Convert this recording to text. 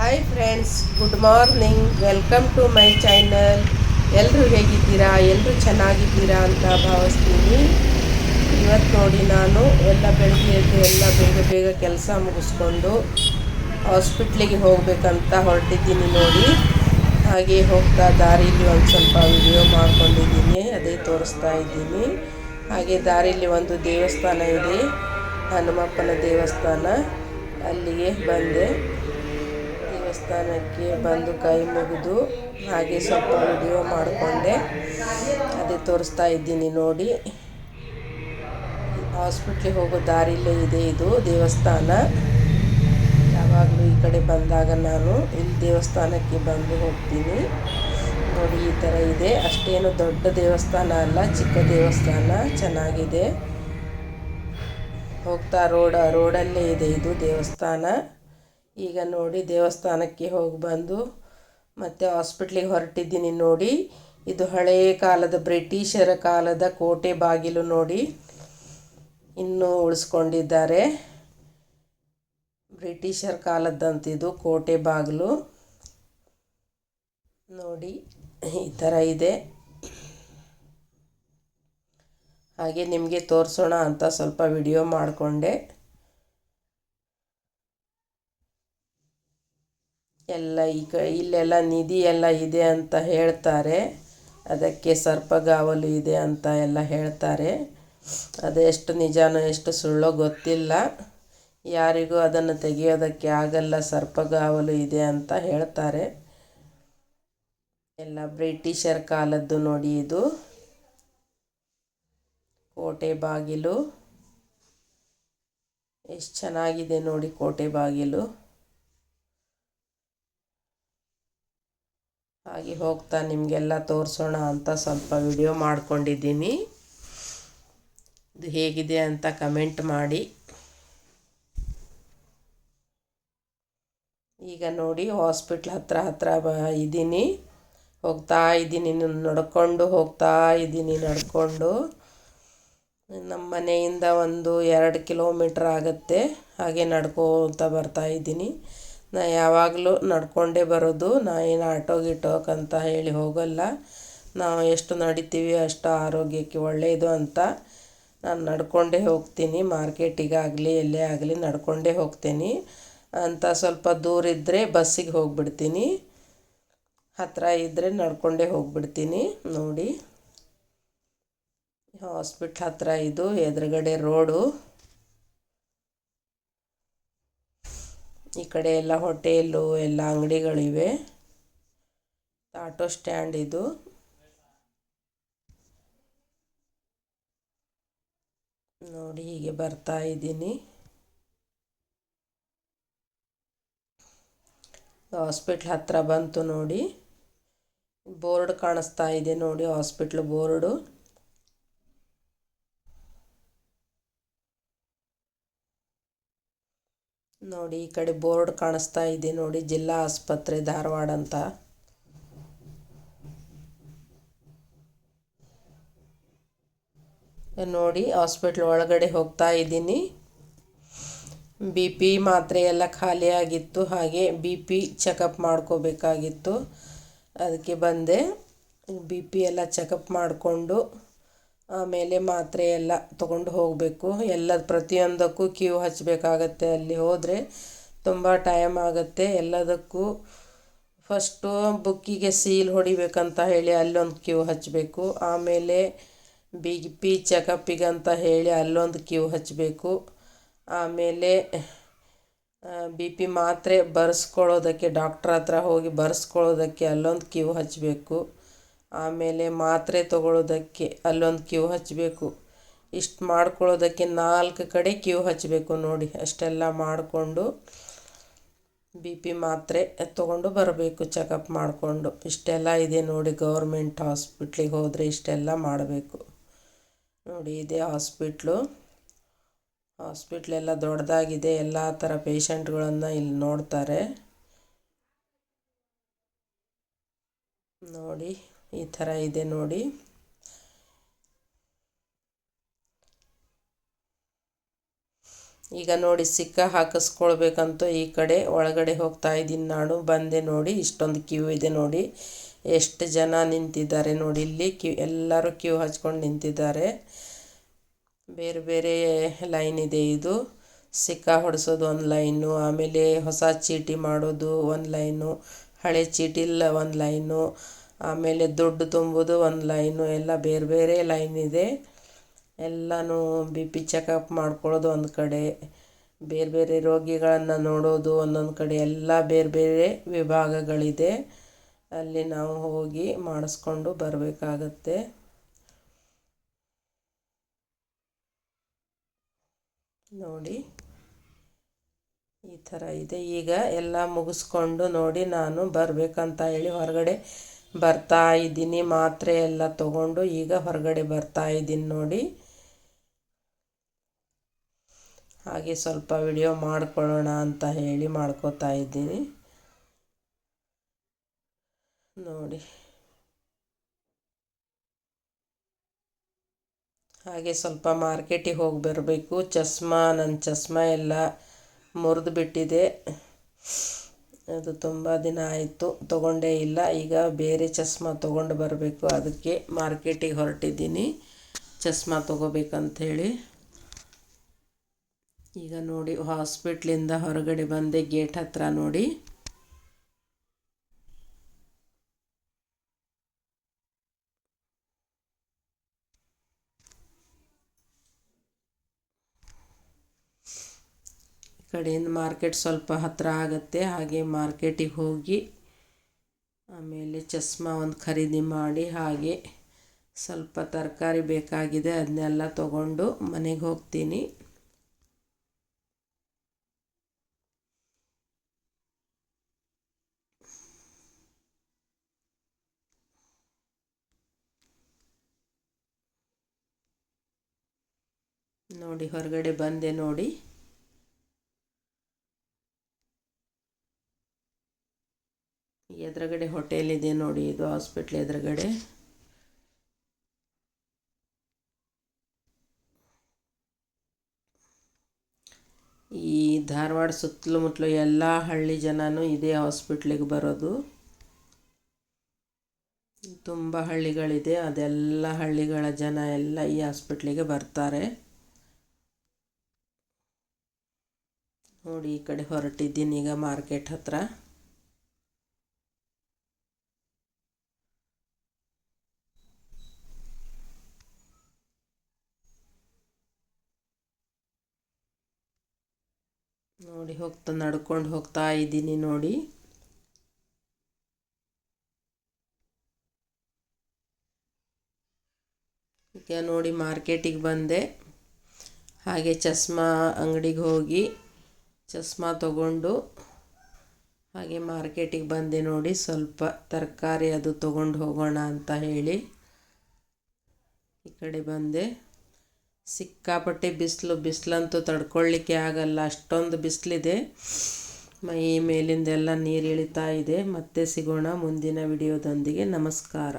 Hi friends, good morning. Welcome to my channel. ಎಲ್ಲರೂ ಹೇಗಿದ್ದೀರಾ? ಎಲ್ಲರೂ ಚೆನ್ನಾಗಿದ್ದೀರಾ ಅಂತ ಭಾವಿಸ್ತೀನಿ. ಇವತ್ತು ನೋಡಿ, ನಾನು ಬೆಳಗ್ಗೆ ಎದ್ದು ಬೇಗ ಬೇಗ ಕೆಲಸ ಮುಗಿಸ್ಕೊಂಡು ಹಾಸ್ಪಿಟ್ಲಿಗೆ ಹೋಗಬೇಕಂತ ಹೊರಟಿದ್ದೀನಿ ನೋಡಿ. ಹಾಗೆ ಹೋಗ್ತಾ ದಾರಿಲಿ ಒಂದು ಸ್ವಲ್ಪ ವಿಡಿಯೋ ಮಾಡ್ಕೊಂಡಿದ್ದೀನಿ, ಅದೇ ತೋರಿಸ್ತಾ ಇದ್ದೀನಿ. ಹಾಗೆ ದಾರಿಲಿ ಒಂದು ದೇವಸ್ಥಾನ ಇದೆ, ಹನುಮಪ್ಪನ ದೇವಸ್ಥಾನ. ಅಲ್ಲಿಗೆ ಬಂದೆ. ದೇವಸ್ಥಾನಕ್ಕೆ ಬಂದು ಕೈ ಮುಗಿದು ಹಾಗೆ ಸ್ವಲ್ಪ ವಿಡಿಯೋ ಮಾಡಿಕೊಂಡೆ, ಅದೇ ತೋರಿಸ್ತಾ ಇದ್ದೀನಿ ನೋಡಿ. ಹಾಸ್ಪಿಟ್ಲಿಗೆ ಹೋಗೋ ದಾರಿಲೇ ಇದೆ ಇದು ದೇವಸ್ಥಾನ. ಯಾವಾಗಲೂ ಈ ಕಡೆ ಬಂದಾಗ ನಾನು ಇಲ್ಲಿ ದೇವಸ್ಥಾನಕ್ಕೆ ಬಂದು ಹೋಗ್ತೀನಿ ನೋಡಿ. ಈ ಥರ ಇದೆ. ಅಷ್ಟೇನು ದೊಡ್ಡ ದೇವಸ್ಥಾನ ಅಲ್ಲ, ಚಿಕ್ಕ ದೇವಸ್ಥಾನ, ಚೆನ್ನಾಗಿದೆ. ಹೋಗ್ತಾ ರೋಡಲ್ಲೇ ಇದೆ ಇದು ದೇವಸ್ಥಾನ. ಈಗ ನೋಡಿ, ದೇವಸ್ಥಾನಕ್ಕೆ ಹೋಗಿ ಬಂದು ಮತ್ತೆ ಹಾಸ್ಪಿಟ್ಲಿಗೆ ಹೊರಟಿದ್ದೀನಿ ನೋಡಿ. ಇದು ಹಳೆಯ ಕಾಲದ ಬ್ರಿಟಿಷರ ಕಾಲದ ಕೋಟೆ ಬಾಗಿಲು ನೋಡಿ, ಇನ್ನೂ ಉಳಿಸ್ಕೊಂಡಿದ್ದಾರೆ. ಬ್ರಿಟಿಷರ ಕಾಲದ್ದಂತಿದು ಕೋಟೆ ಬಾಗಿಲು ನೋಡಿ. ಈ ಥರ ಇದೆ. ಹಾಗೆ ನಿಮಗೆ ತೋರಿಸೋಣ ಅಂತ ಸ್ವಲ್ಪ ವಿಡಿಯೋ ಮಾಡಿಕೊಂಡೆ. ಇಲ್ಲೆಲ್ಲ ನಿಧಿ ಎಲ್ಲ ಇದೆ ಅಂತ ಹೇಳ್ತಾರೆ. ಅದಕ್ಕೆ ಸರ್ಪಗಾವಲು ಇದೆ ಅಂತ ಎಲ್ಲ ಹೇಳ್ತಾರೆ. ಅದೆಷ್ಟು ನಿಜಾನೋ ಎಷ್ಟು ಸುಳ್ಳೋ ಗೊತ್ತಿಲ್ಲ. ಯಾರಿಗೂ ಅದನ್ನು ತೆಗೆಯೋದಕ್ಕೆ ಆಗಲ್ಲ. ಸರ್ಪಗಾವಲು ಇದೆ ಅಂತ ಹೇಳ್ತಾರೆ. ಎಲ್ಲ ಬ್ರಿಟಿಷರ ಕಾಲದ್ದು ನೋಡಿ. ಇದು ಕೋಟೆ ಬಾಗಿಲು ಎಷ್ಟು ಚೆನ್ನಾಗಿದೆ ನೋಡಿ. ಕೋಟೆ ಬಾಗಿಲು. ಹಾಗೆ ಹೋಗ್ತಾ ನಿಮಗೆಲ್ಲ ತೋರಿಸೋಣ ಅಂತ ಸ್ವಲ್ಪ ವಿಡಿಯೋ ಮಾಡ್ಕೊಂಡಿದ್ದೀನಿ. ಇದು ಹೇಗಿದೆ ಅಂತ ಕಮೆಂಟ್ ಮಾಡಿ. ಈಗ ನೋಡಿ, ಹಾಸ್ಪಿಟ್ಲ್ ಹತ್ರ ಇದ್ದೀನಿ. ಹೋಗ್ತಾ ಇದ್ದೀನಿ, ನಡ್ಕೊಂಡು ಹೋಗ್ತಾ ಇದ್ದೀನಿ. ನಮ್ಮ ಮನೆಯಿಂದ ಒಂದು 2 ಕಿಲೋಮೀಟ್ರ್ ಆಗುತ್ತೆ. ಹಾಗೆ ನಡ್ಕೋತ ಬರ್ತಾ ಇದ್ದೀನಿ. ನಾ ಯಾವಾಗಲೂ ನಡ್ಕೊಂಡೇ ಬರೋದು. ನಾ ಏನು ಆಟೋ ಗಿಟೋಕ್ಕಂತ ಹೇಳಿ ಹೋಗಲ್ಲ. ನಾವು ಎಷ್ಟು ನಡಿತೀವಿ ಅಷ್ಟು ಆರೋಗ್ಯಕ್ಕೆ ಒಳ್ಳೆಯದು ಅಂತ ನಾನು ನಡ್ಕೊಂಡೇ ಹೋಗ್ತೀನಿ. ಮಾರ್ಕೆಟಿಗಾಗಲಿ ಎಲ್ಲೇ ಆಗಲಿ ನಡ್ಕೊಂಡೇ ಹೋಗ್ತೀನಿ. ಅಂತ ಸ್ವಲ್ಪ ದೂರ ಇದ್ದರೆ ಬಸ್ಸಿಗೆ ಹೋಗಿಬಿಡ್ತೀನಿ, ಹತ್ತಿರ ಇದ್ದರೆ ನಡ್ಕೊಂಡೇ ಹೋಗಿಬಿಡ್ತೀನಿ ನೋಡಿ. ಹಾಸ್ಪಿಟ್ಲ್ ಹತ್ತಿರ ಇದು, ಎದುರುಗಡೆ ರೋಡು. ಈ ಕಡೆ ಎಲ್ಲ ಹೋಟೆಲು ಎಲ್ಲ ಅಂಗಡಿಗಳಿವೆ. ಆಟೋ ಸ್ಟ್ಯಾಂಡ್ ಇದು ನೋಡಿ. ಹೀಗೆ ಬರ್ತಾ ಇದ್ದೀನಿ. ಹಾಸ್ಪಿಟ್ಲ್ ಹತ್ತಿರ ಬಂತು ನೋಡಿ. ಬೋರ್ಡ್ ಕಾಣಿಸ್ತಾ ಇದೆ ನೋಡಿ, ಹಾಸ್ಪಿಟ್ಲ್ ಬೋರ್ಡು ನೋಡಿ. ಈ ಕಡೆ ಬೋರ್ಡ್ ಕಾಣಿಸ್ತಾ ಇದೆ ನೋಡಿ, ಜಿಲ್ಲಾ ಆಸ್ಪತ್ರೆ ಧಾರವಾಡ ಅಂತ ನೋಡಿ. ಹಾಸ್ಪಿಟ್ಲ್ ಒಳಗಡೆ ಹೋಗ್ತಾ ಇದ್ದೀನಿ. BP ಮಾತ್ರೆ ಎಲ್ಲ ಖಾಲಿ ಆಗಿತ್ತು. ಹಾಗೆ BP ಚೆಕಪ್ ಮಾಡ್ಕೋಬೇಕಾಗಿತ್ತು, ಅದಕ್ಕೆ ಬಂದೆ. BP ಎಲ್ಲ ಚೆಕಪ್ ಮಾಡಿಕೊಂಡು ಆಮೇಲೆ ಮಾತ್ರೆ ಎಲ್ಲ ತೊಗೊಂಡು ಹೋಗಬೇಕು. ಪ್ರತಿಯೊಂದಕ್ಕೂ ಕ್ಯೂ ಹಚ್ಚಬೇಕಾಗತ್ತೆ. ಅಲ್ಲಿ ಹೋದರೆ ತುಂಬ ಟೈಮ್ ಆಗುತ್ತೆ. ಎಲ್ಲದಕ್ಕೂ ಫಸ್ಟು ಬುಕ್ಕಿಗೆ ಸೀಲ್ ಹೊಡಿಬೇಕಂತ ಹೇಳಿ ಅಲ್ಲೊಂದು ಕ್ಯೂ ಹಚ್ಚಬೇಕು. ಆಮೇಲೆ BP ಚೆಕಪ್ಪಿಗಂತ ಹೇಳಿ ಅಲ್ಲೊಂದು ಕ್ಯೂ ಹಚ್ಚಬೇಕು. ಆಮೇಲೆ BP ಮಾತ್ರೆ ಬರೆಸ್ಕೊಳ್ಳೋದಕ್ಕೆ ಡಾಕ್ಟ್ರ್ ಹತ್ರ ಹೋಗಿ ಬರೆಸ್ಕೊಳ್ಳೋದಕ್ಕೆ ಅಲ್ಲೊಂದು ಕ್ಯೂ ಹಚ್ಚಬೇಕು. ಆಮೇಲೆ ಮಾತ್ರೆ ತೊಗೊಳ್ಳೋದಕ್ಕೆ ಅಲ್ಲೊಂದು ಕ್ಯೂ ಹಚ್ಚಬೇಕು. ಇಷ್ಟು ಮಾಡ್ಕೊಳ್ಳೋದಕ್ಕೆ 4 ಕಡೆ ಕ್ಯೂ ಹಚ್ಚಬೇಕು ನೋಡಿ. ಅಷ್ಟೆಲ್ಲ ಮಾಡಿಕೊಂಡು BP ಮಾತ್ರೆ ತೊಗೊಂಡು ಬರಬೇಕು ಚೆಕಪ್ ಮಾಡಿಕೊಂಡು. ಇಷ್ಟೆಲ್ಲ ಇದೆ ನೋಡಿ. ಗೌರ್ಮೆಂಟ್ ಹಾಸ್ಪಿಟ್ಲಿಗೆ ಹೋದರೆ ಇಷ್ಟೆಲ್ಲ ಮಾಡಬೇಕು ನೋಡಿ. ಇದೇ ಹಾಸ್ಪಿಟ್ಲೆಲ್ಲ ದೊಡ್ಡದಾಗಿದೆ. ಎಲ್ಲ ಥರ ಪೇಷಂಟ್ಗಳನ್ನು ಇಲ್ಲಿ ನೋಡ್ತಾರೆ ನೋಡಿ. ಈ ಥರ ಇದೆ ನೋಡಿ. ಈಗ ನೋಡಿ ಸಿಕ್ಕ ಹಾಕಿಸ್ಕೊಳ್ಬೇಕಂತ ಈ ಕಡೆ ಒಳಗಡೆ ಹೋಗ್ತಾ ಇದ್ದೀನಿ ನಾನು. ಬಂದೆ ನೋಡಿ, ಇಷ್ಟೊಂದು ಕ್ಯೂ ಇದೆ ನೋಡಿ, ಎಷ್ಟು ಜನ ನಿಂತಿದ್ದಾರೆ ನೋಡಿ. ಇಲ್ಲಿ ಎಲ್ಲರೂ ಕ್ಯೂ ಹಚ್ಕೊಂಡು ನಿಂತಿದ್ದಾರೆ. ಬೇರೆ ಬೇರೆ ಲೈನ್ ಇದೆ. ಇದು ಸಿಕ್ಕ ಹೊಡೆಸೋದು ಒಂದು ಲೈನು, ಆಮೇಲೆ ಹೊಸ ಚೀಟಿ ಮಾಡೋದು ಒಂದು ಲೈನು, ಹಳೆ ಚೀಟಿಲ್ಲ ಒಂದು ಲೈನು, ಆಮೇಲೆ ದುಡ್ಡು ತುಂಬೋದು ಒಂದು ಲೈನು, ಎಲ್ಲ ಬೇರೆ ಬೇರೆ ಲೈನ್ ಇದೆ. ಎಲ್ಲನೂ ಬಿ ಪಿ ಚೆಕಪ್ ಮಾಡ್ಕೊಳ್ಳೋದು ಒಂದು ಕಡೆ, ಬೇರೆ ಬೇರೆ ರೋಗಿಗಳನ್ನು ನೋಡೋದು ಒಂದೊಂದು ಕಡೆ, ಎಲ್ಲ ಬೇರೆ ಬೇರೆ ವಿಭಾಗಗಳಿದೆ. ಅಲ್ಲಿ ನಾವು ಹೋಗಿ ಮಾಡಿಸ್ಕೊಂಡು ಬರಬೇಕಾಗತ್ತೆ. ನೋಡಿ ಈ ಥರ ಇದೆ. ಈಗ ಎಲ್ಲ ಮುಗಿಸ್ಕೊಂಡು ನೋಡಿ ನಾನು ಬರಬೇಕಂತ ಹೇಳಿ ಹೊರಗಡೆ ಬರ್ತಾ ಇದ್ದೀನಿ. ಮಾತ್ರೆ ಎಲ್ಲ ತೊಗೊಂಡು ಈಗ ಹೊರಗಡೆ ಬರ್ತಾ ಇದ್ದೀನಿ ನೋಡಿ. ಹಾಗೆ ಸ್ವಲ್ಪ ವಿಡಿಯೋ ಮಾಡ್ಕೊಳ್ಳೋಣ ಅಂತ ಹೇಳಿ ಮಾಡ್ಕೋತಾ ಇದ್ದೀನಿ ನೋಡಿ. ಹಾಗೆ ಸ್ವಲ್ಪ ಮಾರ್ಕೆಟಿಗೆ ಹೋಗಿ ಬರಬೇಕು. ನನ್ನ ಚಸ್ಮಾ ಎಲ್ಲ ಮುರಿದು ಬಿಟ್ಟಿದೆ. ಅದು ತುಂಬ ದಿನ ಆಯಿತು, ತೊಗೊಂಡೇ ಇಲ್ಲ. ಈಗ ಬೇರೆ ಚಸ್ಮಾ ತೊಗೊಂಡು ಬರಬೇಕು. ಅದಕ್ಕೆ ಮಾರ್ಕೆಟಿಗೆ ಹೊರಟಿದ್ದೀನಿ ಚಸ್ಮಾ ತೊಗೋಬೇಕಂಥೇಳಿ. ಈಗ ನೋಡಿ ಹಾಸ್ಪಿಟ್ಲಿಂದ ಹೊರಗಡೆ ಬಂದೆ, ಗೇಟ್ ಹತ್ರ ನೋಡಿ. ಈ ಕಡೆಯಿಂದ ಮಾರ್ಕೆಟ್ ಸ್ವಲ್ಪ ಹತ್ತಿರ ಆಗುತ್ತೆ. ಹಾಗೆ ಮಾರ್ಕೆಟಿಗೆ ಹೋಗಿ ಆಮೇಲೆ ಚಸ್ಮಾ ಒಂದು ಖರೀದಿ ಮಾಡಿ, ಹಾಗೆ ಸ್ವಲ್ಪ ತರಕಾರಿ ಬೇಕಾಗಿದೆ, ಅದನ್ನೆಲ್ಲ ತೊಗೊಂಡು ಮನೆಗೆ ಹೋಗ್ತೀನಿ. ನೋಡಿ ಹೊರಗಡೆ ಬಂದೆ ನೋಡಿ. ಎದುರುಗಡೆ ಹೋಟೆಲ್ ಇದೆ ನೋಡಿ, ಇದು ಹಾಸ್ಪಿಟ್ಲ್ ಎದುರುಗಡೆ. ಈ ಧಾರವಾಡ ಸುತ್ತಲೂ ಎಲ್ಲ ಹಳ್ಳಿ ಜನನೂ ಇದೇ ಹಾಸ್ಪಿಟ್ಲಿಗೆ ಬರೋದು. ತುಂಬ ಹಳ್ಳಿಗಳಿದೆ, ಅದೆಲ್ಲ ಹಳ್ಳಿಗಳ ಜನ ಎಲ್ಲ ಈ ಹಾಸ್ಪಿಟ್ಲಿಗೆ ಬರ್ತಾರೆ ನೋಡಿ. ಈ ಕಡೆ ಹೊರಟಿದ್ದೀನಿ ಈಗ ಮಾರ್ಕೆಟ್ ಹತ್ರ. ನೋಡಿ ನಡ್ಕೊಂಡು ಹೋಗ್ತಾ ಇದ್ದೀನಿ ನೋಡಿ. ಈಗ ನೋಡಿ ಮಾರ್ಕೆಟಿಗೆ ಬಂದೆ. ಹಾಗೆ ಚಸ್ಮಾ ಅಂಗಡಿಗೆ ಹೋಗಿ ಚಸ್ಮಾ ತಗೊಂಡು ಹಾಗೆ ಮಾರ್ಕೆಟಿಗೆ ಬಂದೆ ನೋಡಿ. ಸ್ವಲ್ಪ ತರಕಾರಿ ಅದು ತೊಗೊಂಡು ಹೋಗೋಣ ಅಂತ ಹೇಳಿ ಈ ಕಡೆ ಬಂದೆ. ಸಿಕ್ಕಾಪಟ್ಟೆ ಬಿಸಿಲಂತೂ ತಡ್ಕೊಳ್ಳಿಕ್ಕೆ ಆಗಲ್ಲ, ಅಷ್ಟೊಂದು ಬಿಸಿಲಿದೆ. ಮೈ ಮೇಲಿಂದೆಲ್ಲ ನೀರು ಇಳಿತಾ ಇದೆ. ಮತ್ತೆ ಸಿಗೋಣ ಮುಂದಿನ ವಿಡಿಯೋದೊಂದಿಗೆ. ನಮಸ್ಕಾರ.